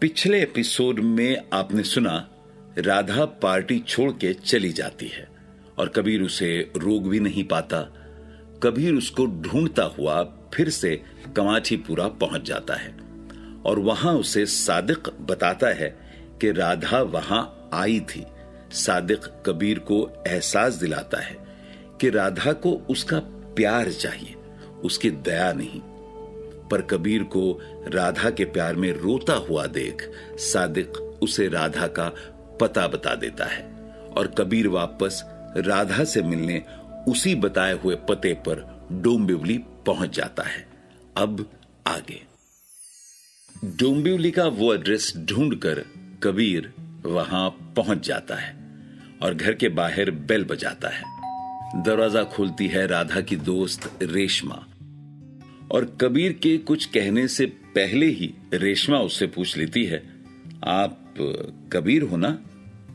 पिछले एपिसोड में आपने सुना राधा पार्टी छोड़ के चली जाती है और कबीर उसे रोक भी नहीं पाता। कबीर उसको ढूंढता हुआ फिर से कमाठीपुरा पहुंच जाता है और वहां उसे सादिक बताता है कि राधा वहां आई थी। सादिक कबीर को एहसास दिलाता है कि राधा को उसका प्यार चाहिए, उसकी दया नहीं। पर कबीर को राधा के प्यार में रोता हुआ देख सादिक उसे राधा का पता बता देता है और कबीर वापस राधा से मिलने उसी बताए हुए पते पर डोंबिवली पहुंच जाता है। अब आगे डोंबिवली का वो एड्रेस ढूंढकर कबीर वहां पहुंच जाता है और घर के बाहर बेल बजाता है। दरवाजा खोलती है राधा की दोस्त रेशमा और कबीर के कुछ कहने से पहले ही रेशमा उससे पूछ लेती है, आप कबीर हो ना?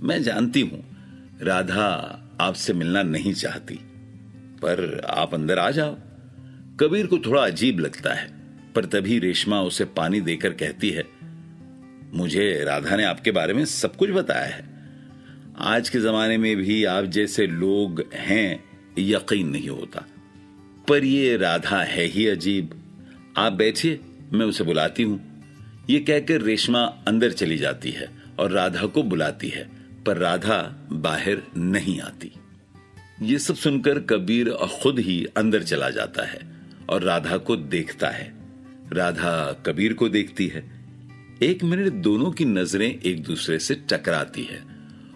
मैं जानती हूं राधा आपसे मिलना नहीं चाहती, पर आप अंदर आ जाओ। कबीर को थोड़ा अजीब लगता है, पर तभी रेशमा उसे पानी देकर कहती है, मुझे राधा ने आपके बारे में सब कुछ बताया है। आज के जमाने में भी आप जैसे लोग हैं यकीन नहीं होता, पर ये राधा है ही अजीब। आप बैठिए, मैं उसे बुलाती हूं। ये कहकर रेशमा अंदर चली जाती है और राधा को बुलाती है, पर राधा बाहर नहीं आती। ये सब सुनकर कबीर खुद ही अंदर चला जाता है और राधा को देखता है। राधा कबीर को देखती है। 1 मिनट दोनों की नजरें एक दूसरे से टकराती है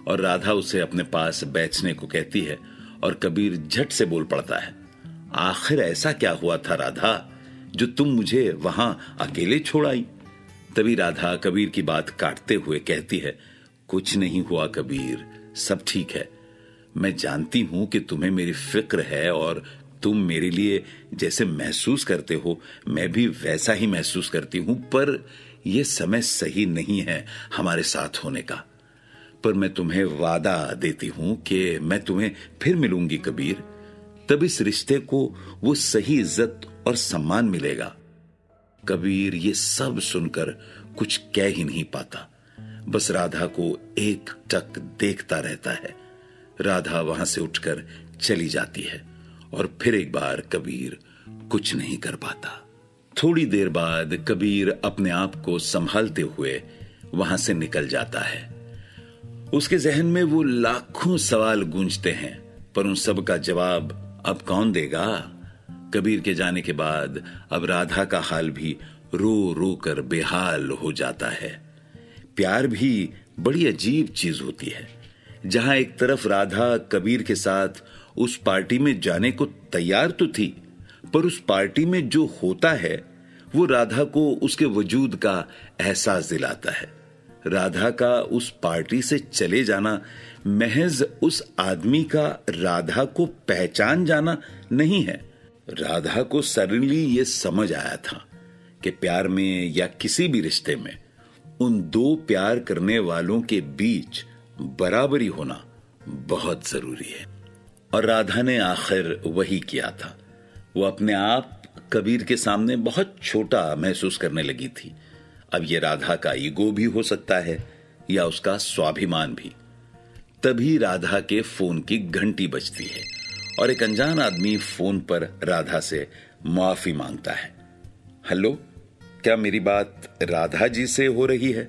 और राधा उसे अपने पास बैठने को कहती है और कबीर झट से बोल पड़ता है, आखिर ऐसा क्या हुआ था राधा जो तुम मुझे वहां अकेले छोड़ आई? तभी राधा कबीर की बात काटते हुए कहती है, कुछ नहीं हुआ कबीर, सब ठीक है। मैं जानती हूं कि तुम्हें मेरी फिक्र है और तुम मेरे लिए जैसे महसूस करते हो मैं भी वैसा ही महसूस करती हूं, पर यह समय सही नहीं है हमारे साथ होने का। पर मैं तुम्हें वादा देती हूं कि मैं तुम्हें फिर मिलूंगी कबीर, तब इस रिश्ते को वो सही इज्जत और सम्मान मिलेगा। कबीर ये सब सुनकर कुछ कह ही नहीं पाता, बस राधा को एक टक देखता रहता है। राधा वहां से उठकर चली जाती है और फिर एक बार कबीर कुछ नहीं कर पाता। थोड़ी देर बाद कबीर अपने आप को संभालते हुए वहां से निकल जाता है। उसके जहन में वो लाखों सवाल गूंजते हैं, पर उन सब का जवाब अब कौन देगा? कबीर के जाने के बाद अब राधा का हाल भी रो रो कर बेहाल हो जाता है। प्यार भी बड़ी अजीब चीज होती है। जहां एक तरफ राधा कबीर के साथ उस पार्टी में जाने को तैयार तो थी, पर उस पार्टी में जो होता है वो राधा को उसके वजूद का एहसास दिलाता है। राधा का उस पार्टी से चले जाना महज उस आदमी का राधा को पहचान जाना नहीं है। राधा को सडनली ये समझ आया था कि प्यार में या किसी भी रिश्ते में उन दो प्यार करने वालों के बीच बराबरी होना बहुत जरूरी है। और राधा ने आखिर वही किया था। वो अपने आप कबीर के सामने बहुत छोटा महसूस करने लगी थी। अब ये राधा का ईगो भी हो सकता है या उसका स्वाभिमान भी। तभी राधा के फोन की घंटी बजती है और एक अनजान आदमी फोन पर राधा से माफी मांगता है। हेलो, क्या मेरी बात राधा जी से हो रही है?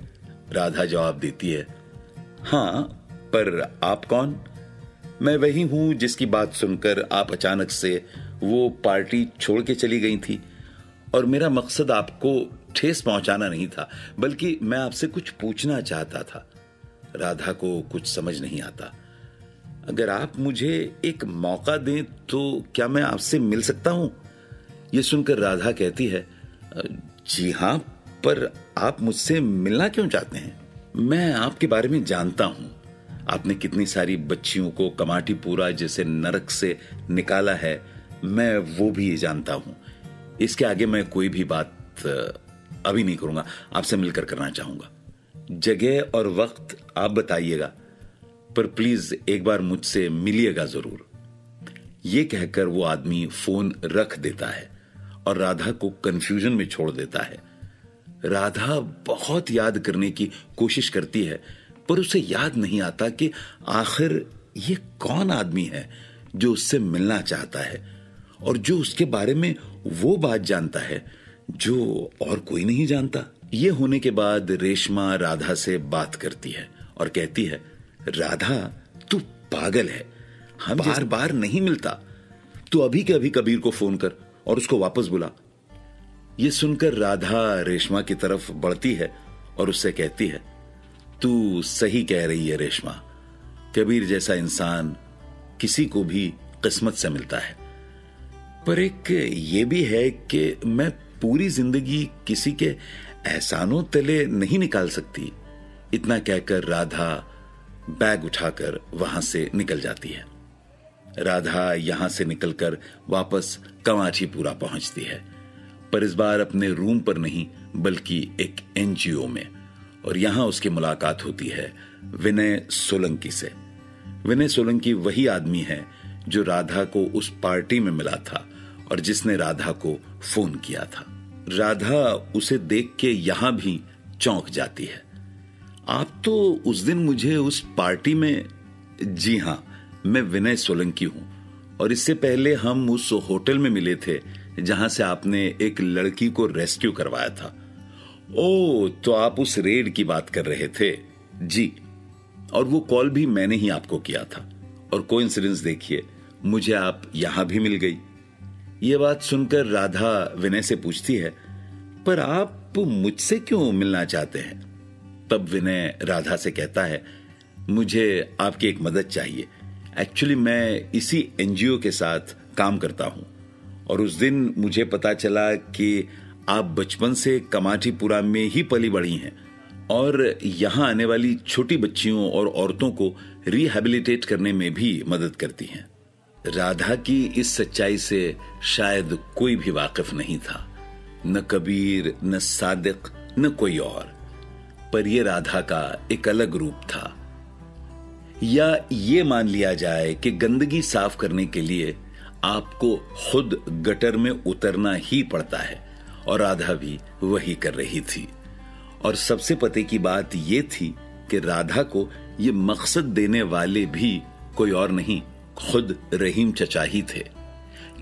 राधा जवाब देती है, हाँ, पर आप कौन? मैं वही हूं जिसकी बात सुनकर आप अचानक से वो पार्टी छोड़ के चली गई थी, और मेरा मकसद आपको ठेस पहुंचाना नहीं था, बल्कि मैं आपसे कुछ पूछना चाहता था। राधा को कुछ समझ नहीं आता। अगर आप मुझे एक मौका दें तो क्या मैं आपसे मिल सकता हूं? यह सुनकर राधा कहती है, जी हां, पर आप मुझसे मिलना क्यों चाहते हैं? मैं आपके बारे में जानता हूं। आपने कितनी सारी बच्चियों को कमाठीपुरा जैसे नरक से निकाला है, मैं वो भी जानता हूं। इसके आगे मैं कोई भी बात अभी नहीं करूंगा, आपसे मिलकर करना चाहूंगा। जगह और वक्त आप बताइएगा, पर प्लीज एक बार मुझसे मिलिएगा जरूर। यह कहकर वो आदमी फोन रख देता है और राधा को कंफ्यूजन में छोड़ देता है। राधा बहुत याद करने की कोशिश करती है, पर उसे याद नहीं आता कि आखिर ये कौन आदमी है जो उससे मिलना चाहता है और जो उसके बारे में वो बात जानता है जो और कोई नहीं जानता। ये होने के बाद रेशमा राधा से बात करती है और कहती है, राधा तू पागल है, हम बार बार नहीं मिलता, तू अभी के अभी कबीर को फोन कर और उसको वापस बुला। ये सुनकर राधा रेशमा की तरफ बढ़ती है और उससे कहती है, तू सही कह रही है रेशमा, कबीर जैसा इंसान किसी को भी किस्मत से मिलता है, पर एक ये भी है कि मैं पूरी जिंदगी किसी के एहसानों तले नहीं निकाल सकती। इतना कहकर राधा बैग उठाकर वहां से निकल जाती है। राधा यहां से निकलकर वापस कमाठीपुरा पहुंचती है, पर इस बार अपने रूम पर नहीं बल्कि एक एनजीओ में, और यहां उसकी मुलाकात होती है विनय सोलंकी से। विनय सोलंकी वही आदमी है जो राधा को उस पार्टी में मिला था और जिसने राधा को फोन किया था। राधा उसे देख के यहां भी चौंक जाती है। आप तो उस दिन मुझे उस पार्टी में, जी हां, मैं विनय सोलंकी हूं, और इससे पहले हम उस होटल में मिले थे जहां से आपने एक लड़की को रेस्क्यू करवाया था। ओ, तो आप उस रेड की बात कर रहे थे। जी, और वो कॉल भी मैंने ही आपको किया था, और कोइंसिडेंस देखिए, मुझे आप यहां भी मिल गई। ये बात सुनकर राधा विनय से पूछती है, पर आप मुझसे क्यों मिलना चाहते हैं? तब विनय राधा से कहता है, मुझे आपकी एक मदद चाहिए। एक्चुअली मैं इसी एनजीओ के साथ काम करता हूं, और उस दिन मुझे पता चला कि आप बचपन से कमाठीपुरा में ही पली बढ़ी हैं और यहां आने वाली छोटी बच्चियों और औरतों को रिहैबिलिटेट करने में भी मदद करती हैं। राधा की इस सच्चाई से शायद कोई भी वाकिफ नहीं था, न कबीर, न सादिक, न कोई और, पर यह राधा का एक अलग रूप था। या ये मान लिया जाए कि गंदगी साफ करने के लिए आपको खुद गटर में उतरना ही पड़ता है, और राधा भी वही कर रही थी। और सबसे पते की बात यह थी कि राधा को ये मकसद देने वाले भी कोई और नहीं, खुद रहीम चचा ही थे,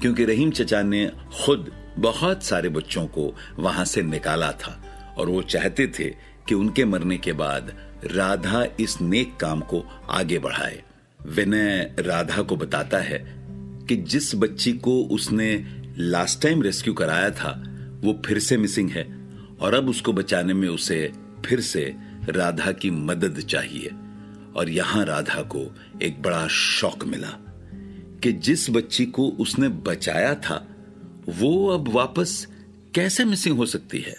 क्योंकि रहीम चचा ने खुद बहुत सारे बच्चों को वहां से निकाला था, और वो चाहते थे कि उनके मरने के बाद राधा इस नेक काम को आगे बढ़ाए। विनय राधा को बताता है कि जिस बच्ची को उसने लास्ट टाइम रेस्क्यू कराया था वो फिर से मिसिंग है, और अब उसको बचाने में उसे फिर से राधा की मदद चाहिए। और यहां राधा को एक बड़ा शॉक मिला कि जिस बच्ची को उसने बचाया था वो अब वापस कैसे मिसिंग हो सकती है।